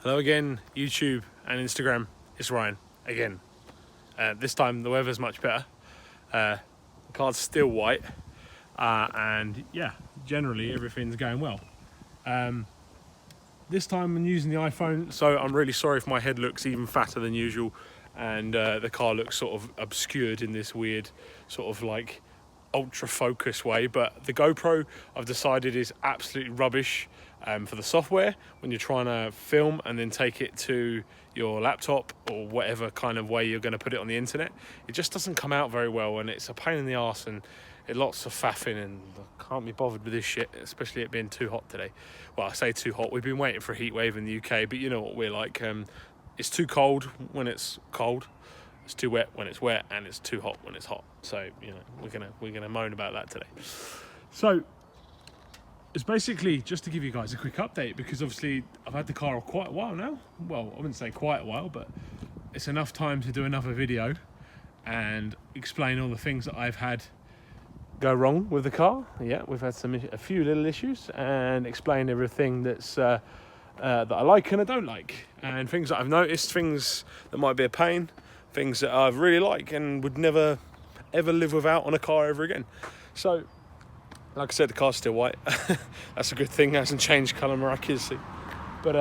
Hello again, YouTube and Instagram. It's Ryan again. This time the weather's much better. The car's still white, and yeah, generally everything's going well. This time I'm using the iPhone, so I'm really sorry if my head looks even fatter than usual, and the car looks sort of obscured in this weird sort of like ultra focus way. But the GoPro, I've decided, is absolutely rubbish for the software when you're trying to film and then take it to your laptop or whatever kind of way you're going to put it on the internet. It just doesn't come out very well, and it's a pain in the arse, and it lots of faffing, and I can't be bothered with this shit, especially it being too hot today. Well, I say too hot, we've been waiting for a heat wave in the UK, but you know what we're like. It's too cold when it's cold, it's too wet when it's wet, and it's too hot when it's hot. So, you know, we're gonna moan about that today. So it's basically just to give you guys a quick update, because obviously I've had the car quite a while now. Well, I wouldn't say quite a while, but it's enough time to do another video and explain all the things that I've had go wrong with the car. Yeah, we've had a few little issues, and explain everything that's that I like and I don't like, and things that I've noticed, things that might be a pain, things that I really like and would never ever live without on a car ever again. So like I said, the car's still white. That's a good thing. It hasn't changed colour miraculously, but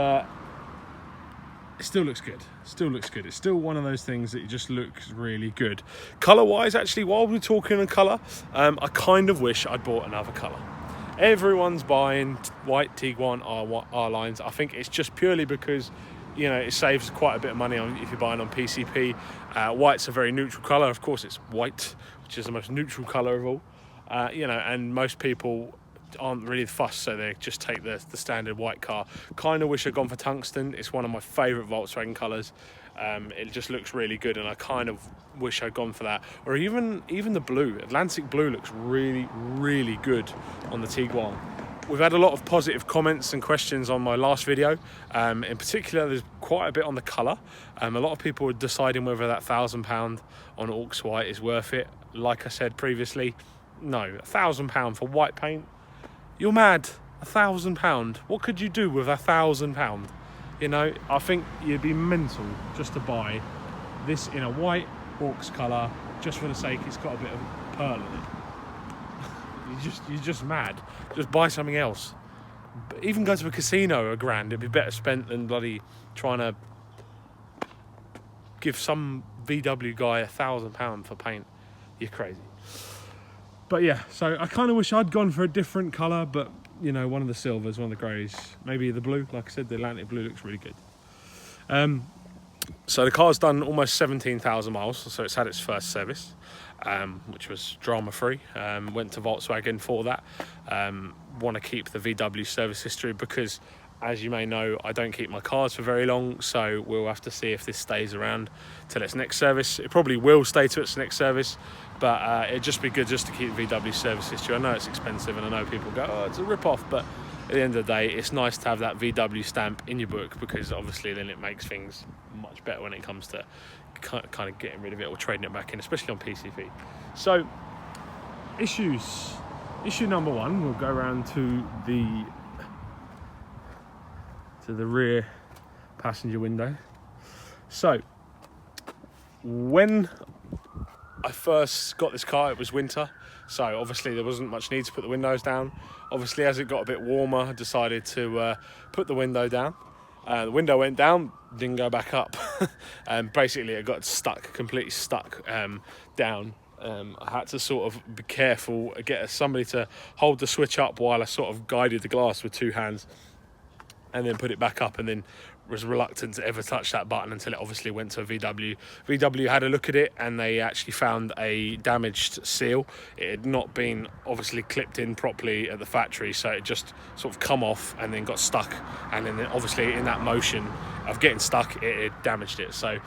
it still looks good. Still looks good. It's still one of those things that just looks really good. Colour-wise, actually, while we're talking on colour, I kind of wish I'd bought another colour. Everyone's buying white Tiguan R lines. I think it's just purely because, you know, it saves quite a bit of money on if you're buying on PCP. White's a very neutral colour. Of course, it's white, which is the most neutral colour of all. You know, and most people aren't really fussed, so they just take the standard white car. Kind of wish I'd gone for tungsten. It's one of my favourite Volkswagen colours. It just looks really good, and I kind of wish I'd gone for that. Or even the blue. Atlantic blue looks really, really good on the Tiguan. We've had a lot of positive comments and questions on my last video. In particular, there's quite a bit on the colour. A lot of people are deciding whether that £1,000 on Aux white is worth it. Like I said previously, no, £1,000 for white paint? You're mad. £1,000. What could you do with £1,000? You know, I think you'd be mental just to buy this in a white Aux colour just for the sake it's got a bit of pearl in it. You're just mad. Just buy something else. But even go to a casino £1,000. It'd be better spent than bloody trying to give some VW guy £1,000 for paint. You're crazy. But yeah, so I kind of wish I'd gone for a different colour, but you know, one of the silvers, one of the greys, maybe the blue. Like I said, the Atlantic blue looks really good. So the car's done almost 17,000 miles, so it's had its first service, which was drama-free. Went to Volkswagen for that. Want to keep the VW service history because, as you may know, I don't keep my cars for very long, so we'll have to see if this stays around till its next service. It probably will stay to its next service, but it'd just be good just to keep VW service history. I know it's expensive, and I know people go, oh, it's a rip-off, but at the end of the day, it's nice to have that VW stamp in your book, because obviously then it makes things much better when it comes to kind of getting rid of it or trading it back in, especially on PCP. So, issues. Issue number one, we'll go around to the rear passenger window. So when I first got this car, it was winter, so obviously there wasn't much need to put the windows down. Obviously, as it got a bit warmer, I decided to put the window down. The window went down, didn't go back up. And basically it got stuck, completely stuck down. I had to sort of be careful, get somebody to hold the switch up while I sort of guided the glass with two hands, and then put it back up, and then was reluctant to ever touch that button until it obviously went to a VW. VW had a look at it, and they actually found a damaged seal. It had not been obviously clipped in properly at the factory, so it just sort of come off and then got stuck, and then obviously in that motion of getting stuck, it damaged it. So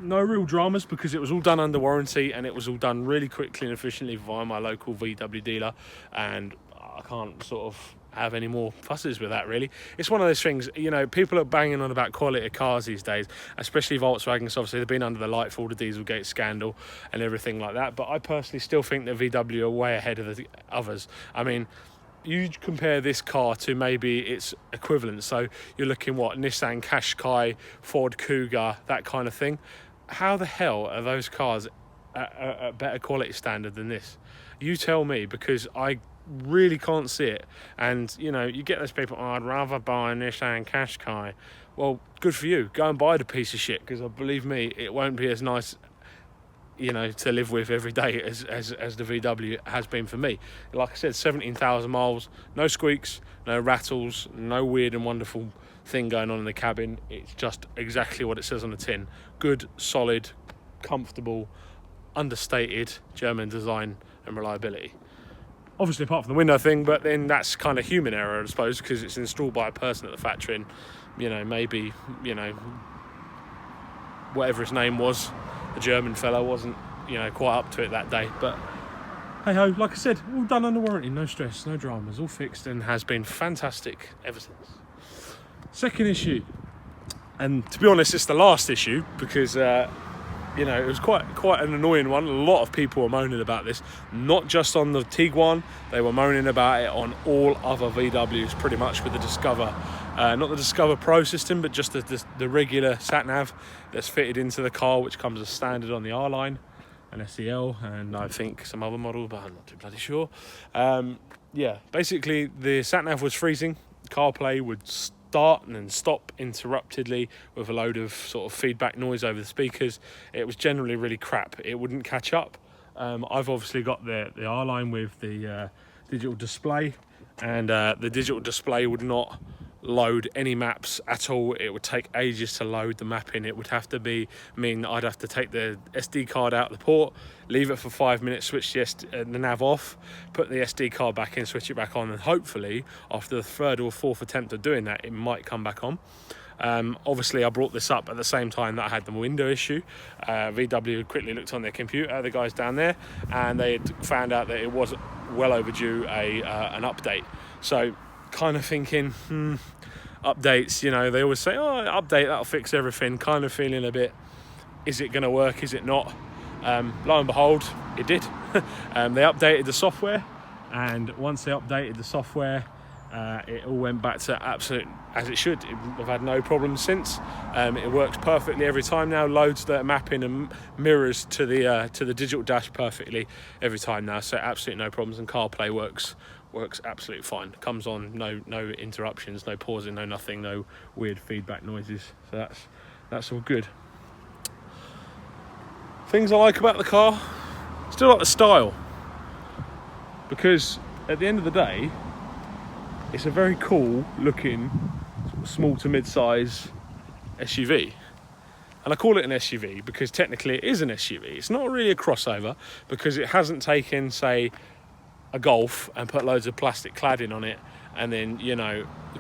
no real dramas, because it was all done under warranty, and it was all done really quickly and efficiently via my local VW dealer, and I can't sort of have any more fusses with that, really. It's one of those things, you know, people are banging on about quality of cars these days, especially Volkswagen. So obviously they've been under the light for all the Dieselgate scandal and everything like that, but I personally still think that VW are way ahead of the others. I mean, you compare this car to maybe its equivalent. So you're looking Nissan Qashqai, Ford Kuga, that kind of thing. How the hell are those cars at a better quality standard than this? You tell me, because I really can't see it. And you get those people, I'd rather buy a Nissan Qashqai. Well, good for you, go and buy the piece of shit, because believe me, it won't be as nice to live with every day as the VW has been for me. Like I said, 17,000 miles, no squeaks, no rattles, no weird and wonderful thing going on in the cabin. It's just exactly what it says on the tin. Good, solid, comfortable, understated German design and reliability. Obviously, apart from the window thing, but then that's kind of human error, I suppose, because it's installed by a person at the factory, and maybe whatever his name was, the German fellow, wasn't quite up to it that day. But hey ho, like I said, all done under warranty, no stress, no dramas, all fixed, and has been fantastic ever since. Second issue, and to be honest, it's the last issue, because it was quite an annoying one. A lot of people were moaning about this, not just on the Tiguan. They were moaning about it on all other VWs, pretty much, with the Discover. Not the Discover Pro system, but just the regular sat-nav that's fitted into the car, which comes as standard on the R-Line and SEL, and I think some other model, but I'm not too bloody sure. Basically, the sat-nav was freezing. CarPlay would start and then stop interruptedly with a load of sort of feedback noise over the speakers. It was generally really crap. It wouldn't catch up. I've obviously got the R-Line with the digital display, and the digital display would not load any maps at all. It would take ages to load the map in. It would have to mean I'd have to take the SD card out of the port, leave it for 5 minutes, switch the nav off, put the SD card back in, switch it back on, and hopefully after the third or fourth attempt of doing that, it might come back on. Obviously, I brought this up at the same time that I had the window issue. VW quickly looked on their computer, the guys down there, and they had found out that it was well overdue an update. So kind of thinking, updates, they always say, update, that'll fix everything. Kind of feeling a bit, is it going to work, is it not? Lo and behold, it did. They updated the software, and once they updated the software, it all went back to absolute as it should. I've had no problems since. It works perfectly every time now, loads the mapping and mirrors to the digital dash perfectly every time now, so absolutely no problems, and CarPlay works absolutely fine. Comes on, no interruptions, no pausing, no nothing, no weird feedback noises. So that's all good. Things I like about the car, still like the style, because at the end of the day, it's a very cool looking small to mid-size SUV. And I call it an SUV because technically it is an SUV. It's not really a crossover, because it hasn't taken, say, a Golf and put loads of plastic cladding on it and then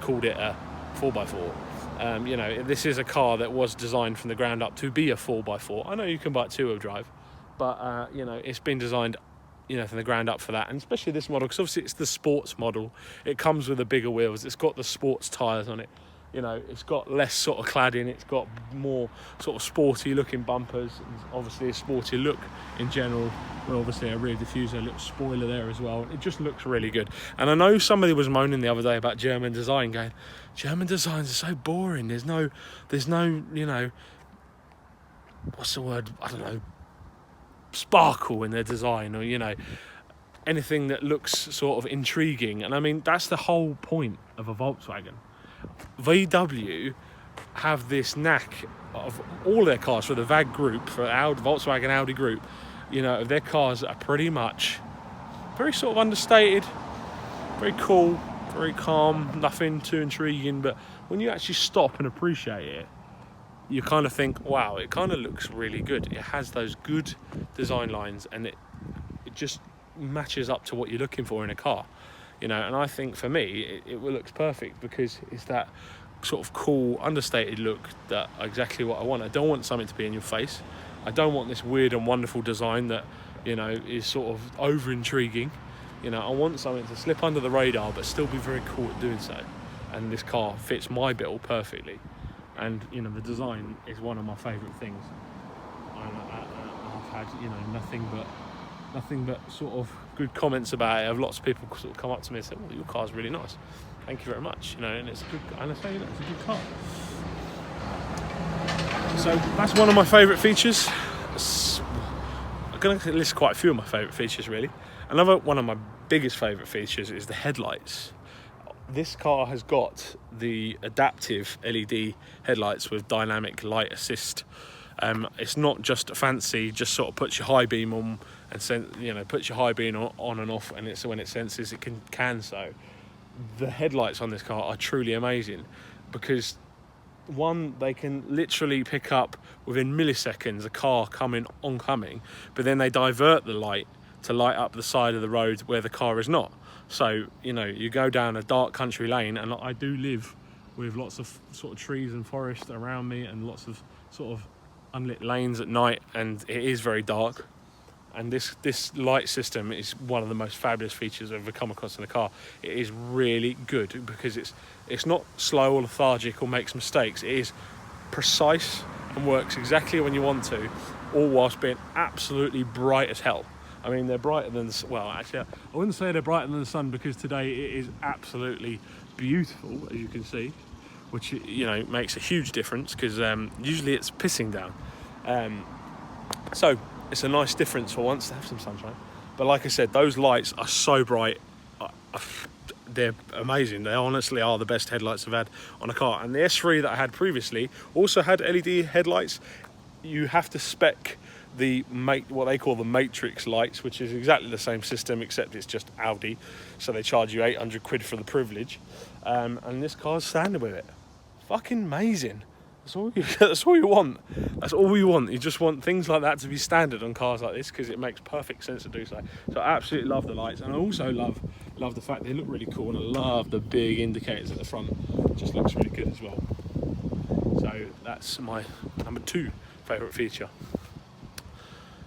called it a 4x4. This is a car that was designed from the ground up to be a 4x4. I know you can buy it two-wheel drive, but it's been designed from the ground up for that, and especially this model, because obviously it's the sports model. It comes with the bigger wheels, it's got the sports tyres on it, it's got less sort of cladding, it's got more sort of sporty looking bumpers, and obviously a sporty look in general, but obviously a rear diffuser, a little spoiler there as well. It just looks really good. And I know somebody was moaning the other day about German design, going, German designs are so boring, there's no what's the word, I don't know, sparkle in their design, or anything that looks sort of intriguing. And I mean, that's the whole point of a Volkswagen. VW have this knack of all their cars, for the VAG group, for Audi, Volkswagen Audi group, their cars are pretty much very sort of understated, very cool, very calm, nothing too intriguing. But when you actually stop and appreciate it, you kind of think, wow, it kind of looks really good. It has those good design lines, and it just matches up to what you're looking for in a car, and I think for me it looks perfect, because it's that sort of cool, understated look that exactly what I want. I don't want something to be in your face. I don't want this weird and wonderful design that is sort of over intriguing. I want something to slip under the radar but still be very cool at doing so, and this car fits my bill perfectly. And the design is one of my favourite things. I've had nothing but nothing but sort of good comments about it. I have lots of people sort of come up to me and say, well, your car's really nice, thank you very much, you know, and it's a good, and I say that it's a good car. So that's one of my favourite features. I'm going to list quite a few of my favourite features, really. Another one of my biggest favourite features is the headlights. This car has got the adaptive LED headlights with dynamic light assist. It's not just a fancy, just sort of puts your high beam on and puts your high beam on and off, and it's when it senses it can so. The headlights on this car are truly amazing because one, they can literally pick up within milliseconds a car oncoming, but then they divert the light to light up the side of the road where the car is not. So, you know, you go down a dark country lane, and I do live with lots of sort of trees and forest around me and lots of sort of unlit lanes at night, and it is very dark. And this light system is one of the most fabulous features I've ever come across in a car. It is really good because it's not slow or lethargic or makes mistakes. It is precise and works exactly when you want to, all whilst being absolutely bright as hell. I mean, they're brighter than, well, actually, I wouldn't say they're brighter than the sun because today it is absolutely beautiful, as you can see, which, you know, makes a huge difference because usually it's pissing down. So it's a nice difference for once to have some sunshine. But like I said, those lights are so bright. They're amazing. They honestly are the best headlights I've had on a car. And the S3 that I had previously also had LED headlights. You have to spec what they call the matrix lights, which is exactly the same system except it's just Audi, so they charge you 800 quid for the privilege, and this car's standard with it. Fucking amazing. That's all you want. That's all you want. You just want things like that to be standard on cars like this because it makes perfect sense to do so. So I absolutely love the lights, and I also love the fact they look really cool, and I love the big indicators at the front. It just looks really good as well. So that's my number 2 favourite feature.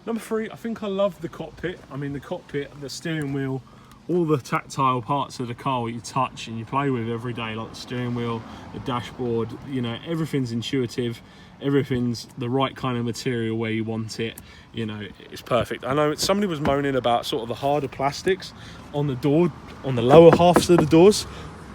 Number 3, I think I love the cockpit. I mean, the cockpit, the steering wheel, all the tactile parts of the car you touch and you play with every day, like the steering wheel, the dashboard, you know, everything's intuitive, everything's the right kind of material where you want it, you know, it's perfect. I know somebody was moaning about sort of the harder plastics on the door, on the lower halves of the doors.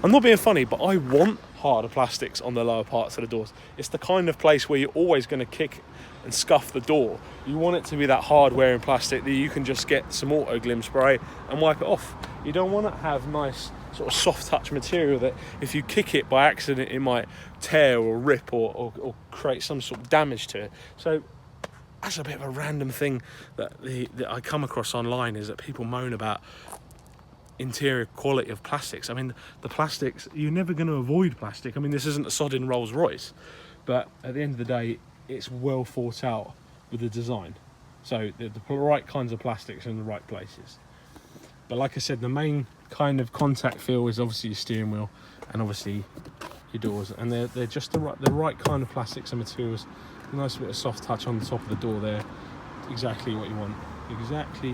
I'm not being funny, but I want harder plastics on the lower parts of the doors. It's the kind of place where you're always going to kick and scuff the door. You want it to be that hard wearing plastic that you can just get some auto glim spray and wipe it off. You don't want to have nice sort of soft touch material that if you kick it by accident it might tear or rip or create some sort of damage to it. So that's a bit of a random thing that I come across online, is that people moan about interior quality of plastics. I mean, the plastics, you're never going to avoid plastic. I mean, this isn't a sodding Rolls Royce, but at the end of the day, it's well thought out with the design. So the right kinds of plastics in the right places. But like I said, the main kind of contact feel is obviously your steering wheel and obviously your doors, and they're just the right kind of plastics and materials. A nice bit of soft touch on the top of the door there. Exactly what you want. Exactly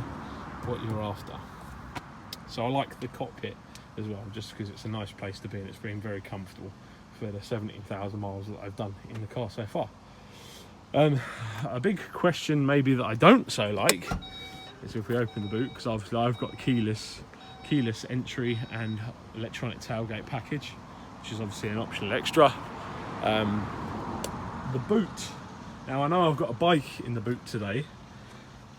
what you're after. So I like the cockpit as well, just because it's a nice place to be and it's been very comfortable for the 17,000 miles that I've done in the car so far. A big question maybe that I don't so like is if we open the boot, because obviously I've got keyless entry and electronic tailgate package, which is obviously an optional extra. The boot. Now I know I've got a bike in the boot today,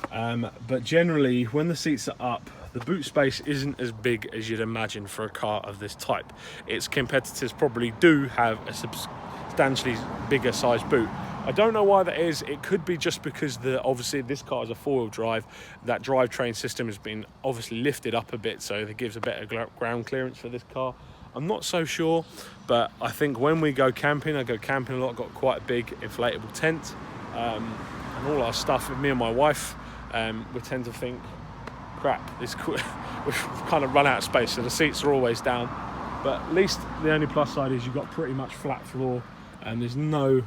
but generally when the seats are up, the boot space isn't as big as you'd imagine for a car of this type. Its competitors probably do have a substantially bigger size boot. I don't know why that is. It could be just because obviously this car is a 4-wheel drive. That drivetrain system has been obviously lifted up a bit, so it gives a better ground clearance for this car. I'm not so sure, but I think when we go camping, I go camping a lot, got quite a big inflatable tent, and all our stuff, me and my wife, we tend to think, crap, we've kind of run out of space, so the seats are always down. But at least the only plus side is you've got pretty much flat floor, and there's no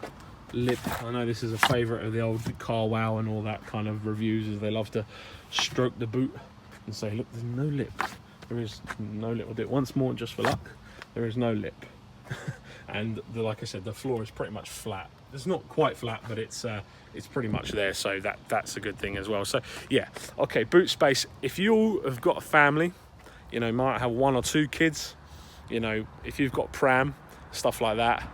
lip. I know this is a favourite of the old Car Wow and all that kind of reviews, as they love to stroke the boot and say, look, there's no lip. There is no lip. We'll do it once more just for luck. There is no lip. and like I said, the floor is pretty much flat. It's not quite flat, but it's pretty much there, so that's a good thing as well. So yeah, okay, boot space. If you have got a family, you know, might have 1 or 2 kids, you know, if you've got pram, stuff like that,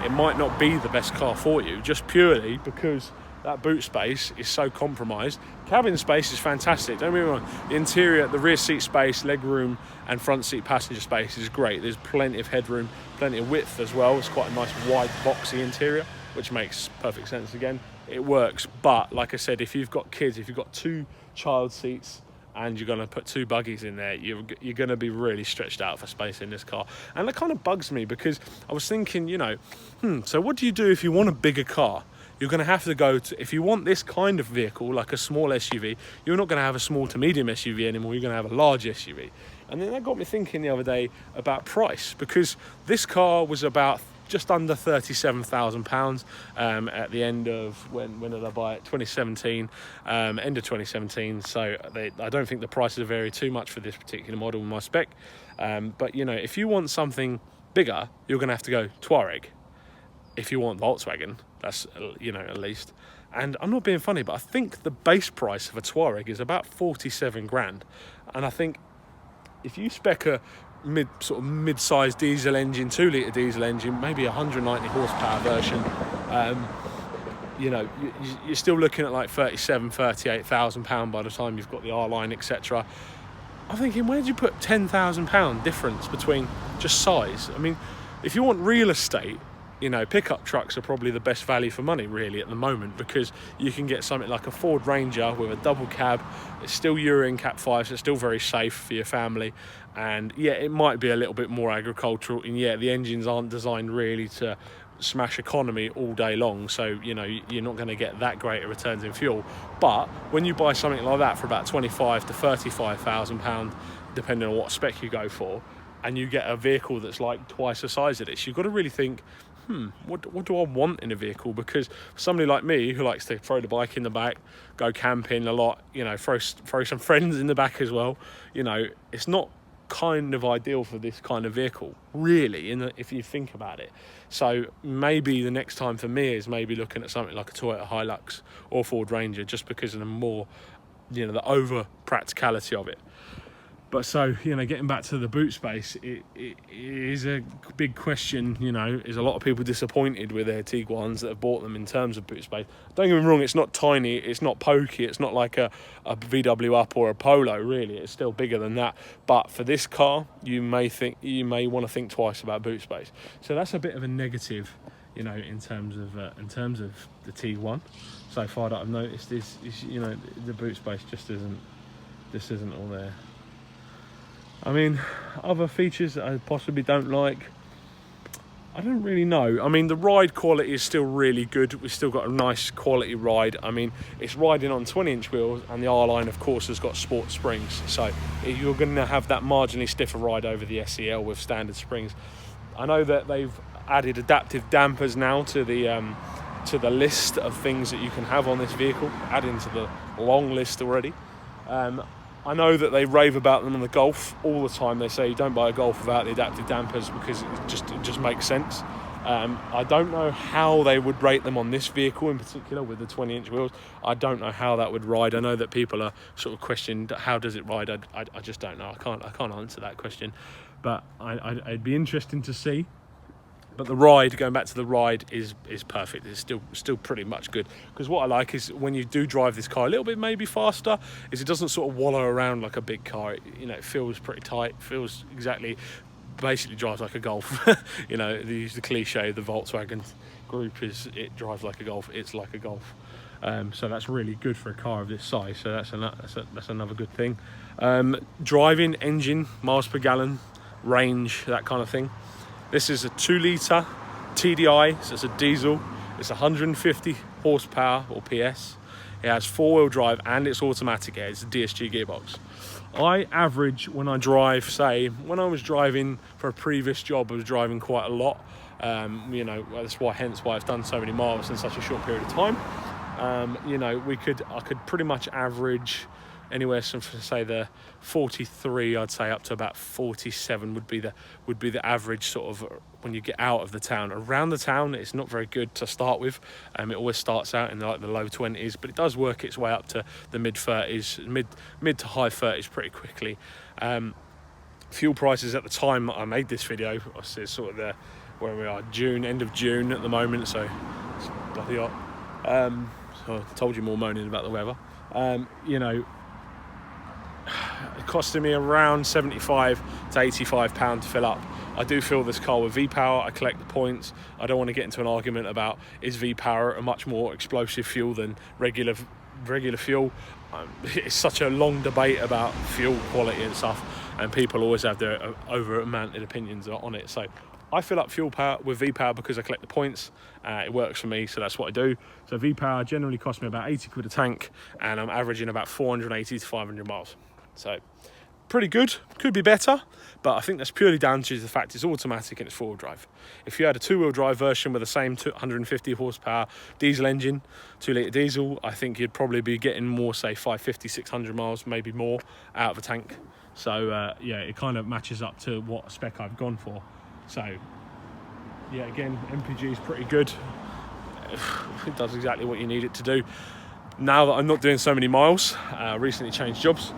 it might not be the best car for you, just purely because that boot space is so compromised. Cabin space is fantastic, don't get me wrong. The interior, the rear seat space, leg room and front seat passenger space is great. There's plenty of headroom, plenty of width as well. It's quite a nice wide boxy interior, which makes perfect sense. Again, it works. But like I said, if you've got kids, if you've got 2 child seats and you're going to put 2 buggies in there, you're going to be really stretched out for space in this car. And that kind of bugs me, because I was thinking, you know, so what do you do if you want a bigger car? You're going to have to go to, if you want this kind of vehicle, like a small SUV, you're not going to have a small to medium SUV anymore, you're going to have a large SUV. And then that got me thinking the other day about price, because this car was about just under £37,000 at the end of, when did I buy it? 2017, end of 2017. So I don't think the prices vary too much for this particular model in my spec. But you know, if you want something bigger, you're going to have to go Touareg. If you want Volkswagen, that's, you know, at least. And I'm not being funny, but I think the base price of a Touareg is about 47 grand. And I think if you spec a mid-sized diesel engine, 2-litre diesel engine, maybe a 190 horsepower version, you know, you're still looking at like 37, 38,000 pound by the time you've got the R-Line, etc. I'm thinking, where do you put £10,000 difference between just size? I mean, if you want real estate, you know, pickup trucks are probably the best value for money really at the moment, because you can get something like a Ford Ranger with a double cab. It's still Euro NCAP 5, so it's still very safe for your family. And yeah, it might be a little bit more agricultural, and yeah, the engines aren't designed really to smash economy all day long, so you know, you're not going to get that great returns in fuel. But when you buy something like that for about 25 to 35,000 pound, depending on what spec you go for, and you get a vehicle that's like twice the size of this, you've got to really think, what do I want in a vehicle? Because for somebody like me who likes to throw the bike in the back, go camping a lot, you know, throw some friends in the back as well, you know, it's not kind of ideal for this kind of vehicle, really, if you think about it. So maybe the next time for me is maybe looking at something like a Toyota Hilux or Ford Ranger, just because of the more, you know, the over practicality of it. But so, you know, getting back to the boot space, it is a big question, you know. Is a lot of people disappointed with their Tiguans that have bought them in terms of boot space? Don't get me wrong, it's not tiny, it's not pokey, it's not like a VW Up or a Polo, really. It's still bigger than that. But for this car, you may want to think twice about boot space. So that's a bit of a negative, you know, in terms of the Tiguan so far that I've noticed is, you know, the boot space just isn't all there. I mean, other features that I possibly don't like, I don't really know. I mean, the ride quality is still really good. We've still got a nice quality ride. I mean, it's riding on 20-inch wheels, and the R-Line, of course, has got sport springs. So you're going to have that marginally stiffer ride over the SEL with standard springs. I know that they've added adaptive dampers now to the list of things that you can have on this vehicle, adding to the long list already. I know that they rave about them on the Golf all the time. They say you don't buy a Golf without the adaptive dampers because it just makes sense. I don't know how they would rate them on this vehicle in particular with the 20-inch wheels. I don't know how that would ride. I know that people are sort of questioning how does it ride. I just don't know. I can't answer that question. But I'd be interesting to see. But the ride, going back to the ride, is perfect. It's still pretty much good. Because what I like is when you do drive this car a little bit maybe faster, is it doesn't sort of wallow around like a big car. It feels pretty tight. Feels basically drives like a Golf. You know, they use the cliche, the Volkswagen group it drives like a Golf. It's like a Golf. So that's really good for a car of this size. So that's another good thing. Driving, engine, miles per gallon, range, that kind of thing. This is a 2-litre TDI, so it's a diesel. It's 150 horsepower or PS. It has 4-wheel drive and it's automatic. It's a DSG gearbox. I average when I drive, say, when I was driving for a previous job, I was driving quite a lot. You know, that's hence why I've done so many miles in such a short period of time. You know, I could pretty much average anywhere from, say, the 43, I'd say, up to about 47 would be the average sort of when you get out of the town. Around the town, it's not very good to start with. It always starts out in the low 20s, but it does work its way up to the mid 30s, mid to high 30s pretty quickly. Fuel prices at the time I made this video, it's sort of where we are, end of June at the moment, so it's bloody hot. So I told you more moaning about the weather. You know, it costed me around £75 to £85 to fill up. I do fill this car with V-Power. I collect the points. I don't want to get into an argument about is V-Power a much more explosive fuel than regular fuel. It's such a long debate about fuel quality and stuff, and people always have their over-mounted opinions on it. So I fill up fuel power with V-Power because I collect the points. It works for me, so that's what I do. So V-Power generally costs me about 80 quid a tank, and I'm averaging about 480 to 500 miles. So pretty good, could be better, but I think that's purely down to the fact it's automatic and it's four-wheel drive. If you had a two-wheel drive version with the same 150 horsepower diesel engine, 2-litre diesel, I think you'd probably be getting more, say 550, 600 miles, maybe more, out of a tank. So yeah, it kind of matches up to what spec I've gone for. So yeah, again, MPG is pretty good. It does exactly what you need it to do. Now that I'm not doing so many miles, recently changed jobs,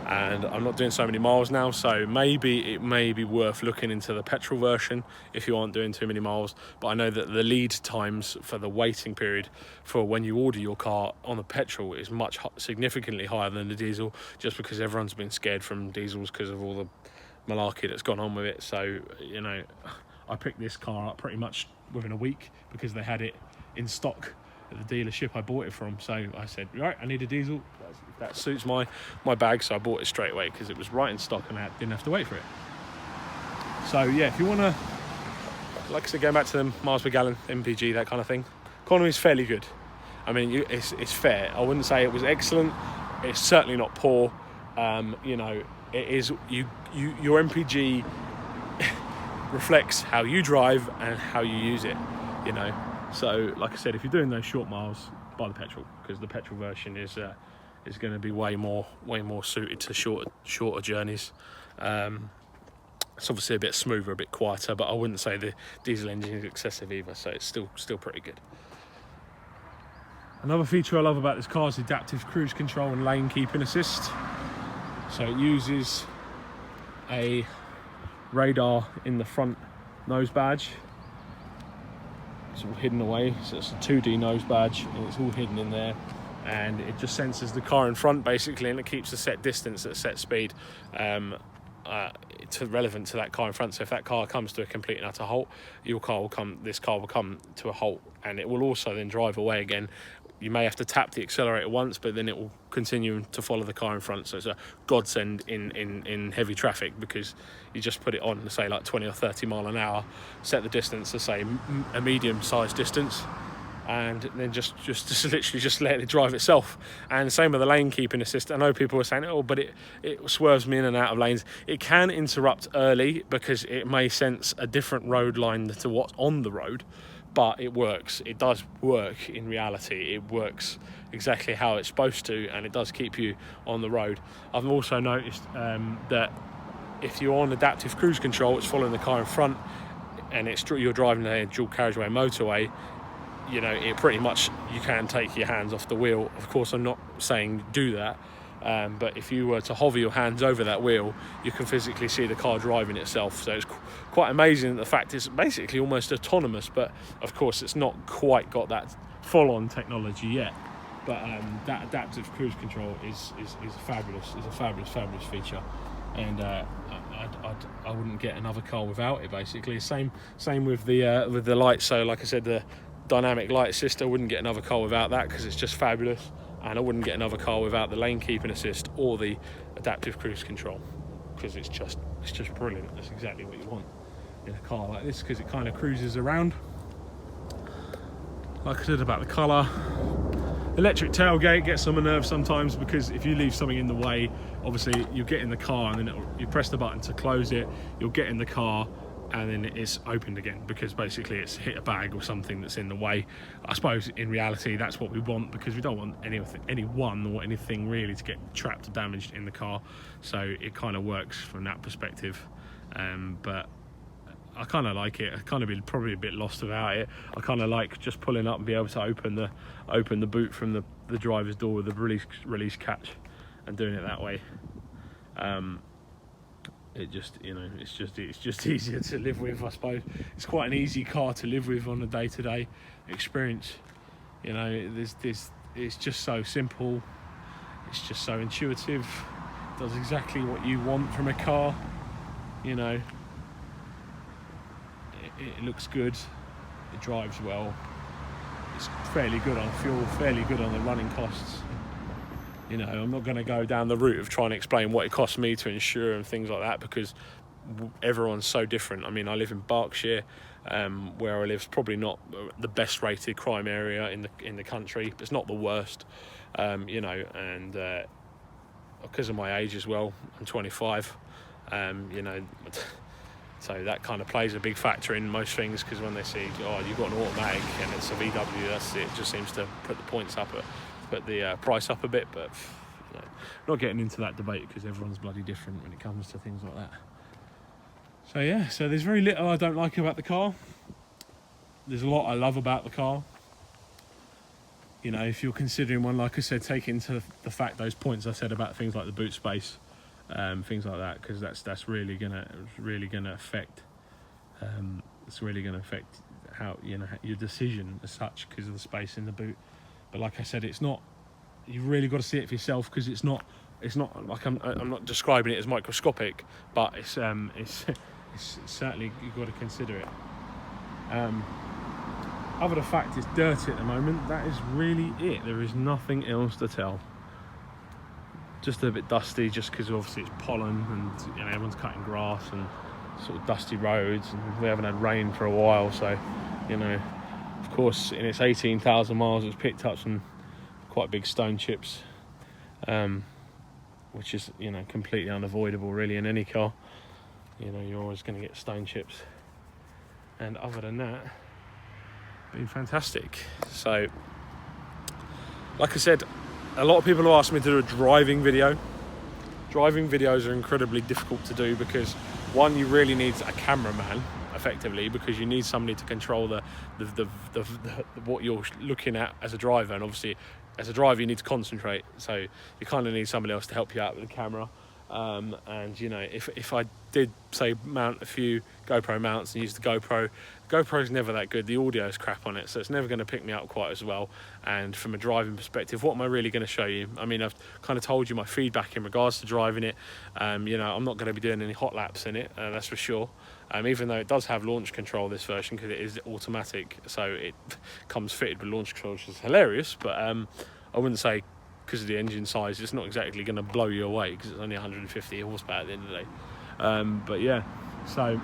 and I'm not doing so many miles now, so maybe it may be worth looking into the petrol version if you aren't doing too many miles. But I know that the lead times for the waiting period for when you order your car on the petrol is significantly higher than the diesel, just because everyone's been scared from diesels because of all the malarkey that's gone on with it. So, you know, I picked this car up pretty much within a week because they had it in stock at the dealership I bought it from. So I said, right, I need a diesel. That suits my bag, so I bought it straight away because it was right in stock and I didn't have to wait for it. So yeah, if you want to, like I said, go back to them miles per gallon, MPG, that kind of thing, economy is fairly good. I mean, it's fair. I wouldn't say it was excellent. It's certainly not poor. You know, it is your MPG reflects how you drive and how you use it, you know. So like I said, if you're doing those short miles, buy the petrol, because the petrol version is going to be way more suited to shorter journeys. It's obviously a bit smoother, a bit quieter, but I wouldn't say the diesel engine is excessive either, so it's still pretty good. Another feature I love about this car is adaptive cruise control and lane keeping assist. So it uses a radar in the front nose badge. It's all hidden away, so it's a 2D nose badge and it's all hidden in there, and it just senses the car in front basically, and it keeps a set distance at a set speed relevant to that car in front. So if that car comes to a complete and utter halt, this car will come to a halt, and it will also then drive away again. You may have to tap the accelerator once, but then it will continue to follow the car in front. So it's a godsend in heavy traffic, because you just put it on, say like 20 or 30 mile an hour, set the distance to say a medium-sized distance, and then just literally just let it drive itself. And same with the lane keeping assist. I know people are saying, oh, but it swerves me in and out of lanes. It can interrupt early because it may sense a different road line to what's on the road. But it works. It does work in reality. It works exactly how it's supposed to, and it does keep you on the road. I've also noticed that if you're on adaptive cruise control, it's following the car in front, and you're driving a dual carriageway motorway, you know, it pretty much, you can take your hands off the wheel. Of course, I'm not saying do that, but if you were to hover your hands over that wheel, you can physically see the car driving itself. So it's quite amazing. The fact it's basically almost autonomous, but of course it's not quite got that full-on technology yet. But that adaptive cruise control is a fabulous feature, and I wouldn't get another car without it. Basically, same with the lights. So like I said, the dynamic light assist, I wouldn't get another car without that, because it's just fabulous. And I wouldn't get another car without the lane keeping assist or the adaptive cruise control, because it's just brilliant. That's exactly what you want in a car like this, because it kind of cruises around. Like I said about the colour, electric tailgate gets on my nerves sometimes, because if you leave something in the way, obviously you get in the car and then you press the button to close it, you'll get in the car, and then it's opened again, because basically it's hit a bag or something that's in the way. I suppose in reality that's what we want, because we don't want anyone or anything really to get trapped or damaged in the car, so it kind of works from that perspective. But I kind of like it. I kind of been probably a bit lost without it. I kind of like just pulling up and be able to open the boot from the driver's door with the release catch and doing it that way. It just, you know, it's just easier to live with, I suppose. It's quite an easy car to live with on a day-to-day experience. You know, it's just so simple. It's just so intuitive. It does exactly what you want from a car. You know, it looks good. It drives well. It's fairly good on fuel, fairly good on the running costs. You know, I'm not going to go down the route of trying to explain what it costs me to insure and things like that, because everyone's so different. I mean, I live in Berkshire, where I live is probably not the best rated crime area in the country, but it's not the worst. You know, and because of my age as well, I'm 25. You know, so that kind of plays a big factor in most things, because when they see, oh, you've got an automatic and it's a VW, that's it. It just seems to put the points up, put the price up a bit. But you know, not getting into that debate, because everyone's bloody different when it comes to things like that. So yeah, so there's very little I don't like about the car. There's a lot I love about the car. You know, if you're considering one, like I said, take into the fact those points I said about things like the boot space, things like that, because that's really gonna affect. It's really gonna affect how, you know, your decision as such, because of the space in the boot. But like I said, it's not. You've really got to see it for yourself, because it's not like I'm not describing it as microscopic, but it's certainly, you've got to consider it. Other than the fact it's dirty at the moment, that is really it. There is nothing else to tell. Just a bit dusty, just because obviously it's pollen, and you know, everyone's cutting grass and sort of dusty roads, and we haven't had rain for a while, so you know, of course, in its 18,000 miles, it's picked up some quite big stone chips, which is, you know, completely unavoidable really in any car. You know, you're always going to get stone chips. And other than that, been fantastic. So, like I said, a lot of people have asked me to do a driving video. Driving videos are incredibly difficult to do, because one, you really need a cameraman, effectively, because you need somebody to control the what you're looking at as a driver, and obviously as a driver you need to concentrate, so you kind of need somebody else to help you out with the camera. And you know, if I did say mount a few GoPro mounts and use the GoPro's never that good. The audio is crap on it, so it's never going to pick me up quite as well. And from a driving perspective, what am I really going to show you? I mean, I've kind of told you my feedback in regards to driving it. You know, I'm not going to be doing any hot laps in it, that's for sure. Even though it does have launch control, this version, because it is automatic, so it comes fitted with launch control, which is hilarious. But I wouldn't say, because of the engine size, it's not exactly going to blow you away, because it's only 150 horsepower at the end of the day. But yeah, so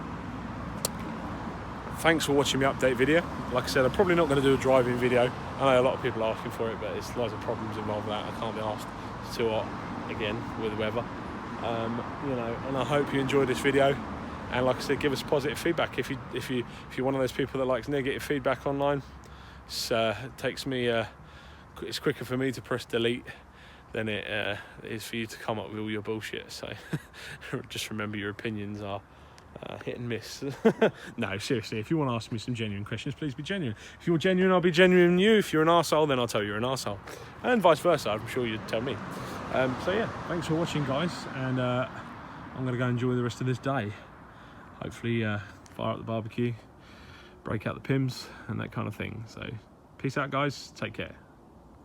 thanks for watching my update video. Like I said, I'm probably not going to do a driving video. I know a lot of people are asking for it, but there's loads of problems involved with that. I can't be asked. It's too hot again with the weather. You know, and I hope you enjoyed this video. And like I said, give us positive feedback. If you're one of those people that likes negative feedback online, it takes me. It's quicker for me to press delete than it is for you to come up with all your bullshit. So just remember, your opinions are hit and miss. No, seriously, if you want to ask me some genuine questions, please be genuine. If you're genuine, I'll be genuine with you. If you're an arsehole, then I'll tell you you're an arsehole. And vice versa, I'm sure you'd tell me. So yeah, thanks for watching, guys. And I'm going to go enjoy the rest of this day. Hopefully fire up the barbecue, break out the Pims and that kind of thing. So peace out, guys. Take care.